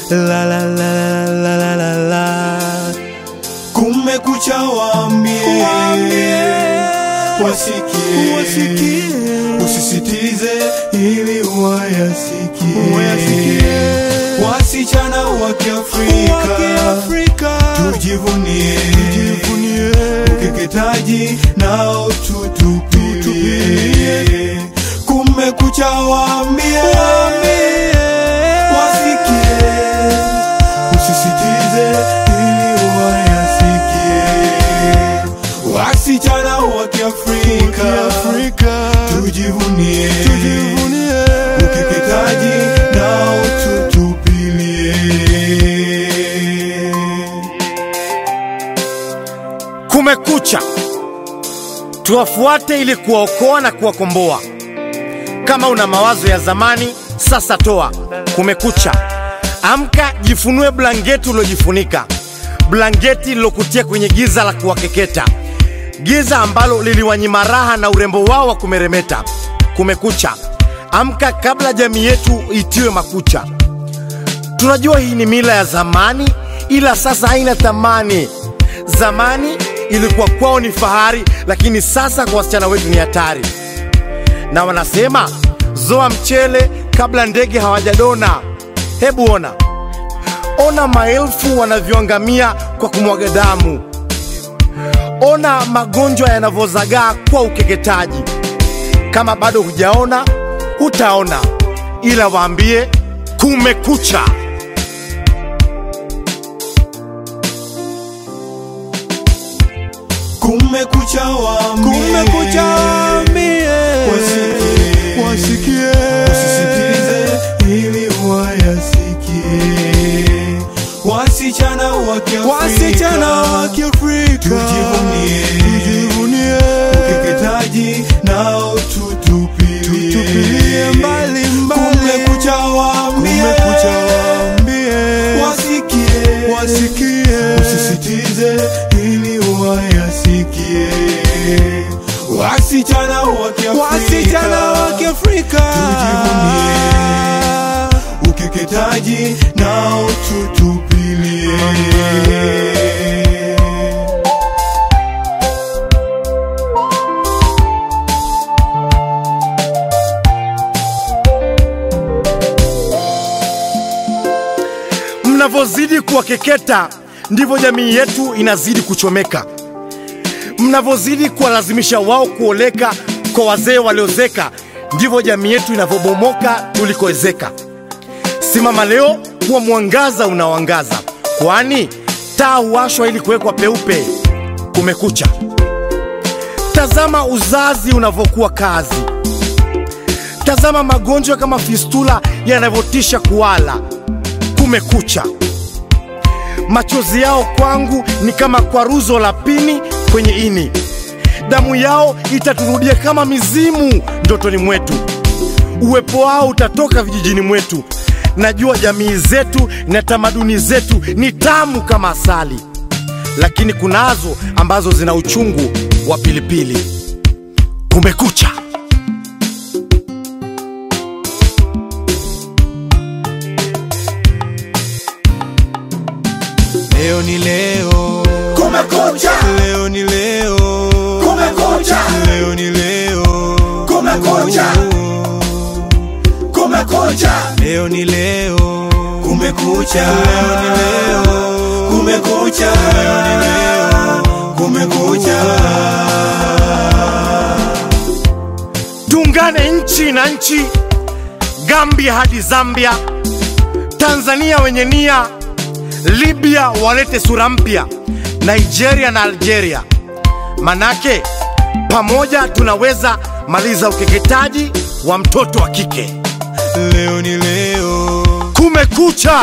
La la la la la la la. Kumekucha waambie, wasikie, usisitize ili wayasikie. Wasichana wa Kiafrika, tujivunie ukeketaji nao tutupilie. Kumekucha waambie, wasikie, usisitize ili wayasikie. Wasichana wa Kiafrika, tujivunie ukeketaji nao tutupilie. Kumekucha, tuwafuate ili kuwaokoa na kuwakomboa. Kama una mawazo ya zamani, sasa toa. Kumekucha, amka, jifunue blanketi ulojifunika, blanketi lilokutia kwenye giza la kuwakeketa, giza ambalo liliwanyima raha na urembo wao wa kumeremeta. Kumekucha, amka kabla jamii yetu itiwe makucha. Tunajua hii ni mila ya zamani, ila sasa haina thamani. Zamani ilikuwa kwao ni fahari, lakini sasa kwa wasichana wetu ni hatari. Na wanasema zoa mchele kabla ndege hawajadona. Hebu ona maelfu wanavyoangamia kwa kumwaga damu. Ona magonjwa yanavyozagaa kwa ukeketaji. Kama bado hujaona, hutaona, ila waambie kumekucha. Kumekucha waambie, wasikie, usisitize ili wayasikie. Wasichana wa Kiafrika, tujivunie ukeketaji nao tutupilie mbali. Kumekucha waambie, wasikie, usisitize ili wayasikie. Wasichana wa Kiafrika, tujivunie ukeketaji nao tutupilie. Mnavozidi kuwakeketa, ndivyo jamii yetu inazidi kuchomeka. Mnavozidi kuwalazimisha wao kuoleka kwa wazee waliozeka, ndivyo jamii yetu inavyobomoka tulikoezeka. Simama leo kuwa mwangaza unaoangaza, kwani taa huwashwa ili kuwekwa peupe. Kumekucha, tazama uzazi unavyokuwa kazi. Tazama magonjwa kama fistula yanavyotisha kuwala. Kumekucha, machozi yao kwangu ni kama kwaruzo la pini kwenye ini. Damu yao itaturudia kama mizimu ndotoni mwetu. Uwepo wao utatoka vijijini mwetu. Najua jamii zetu na tamaduni zetu ni tamu kama asali, lakini kunazo ambazo zina uchungu wa pilipili. Kumekucha. Leo ni leo, kumekucha. Leo ni leo, kumekucha. Leo ni leo, kumekucha. Kumekucha. Leo ni leo, kumekucha. Leo ni leo, kumekucha. Leo ni leo, kumekucha. Tuungane nchi na nchi, Gambia hadi Zambia, Tanzania wenye nia, Libya walete sura mpya, Nigeria na Algeria. Manake pamoja tunaweza maliza ukeketaji wa mtoto wa kike. Leo ni leo, kumekucha.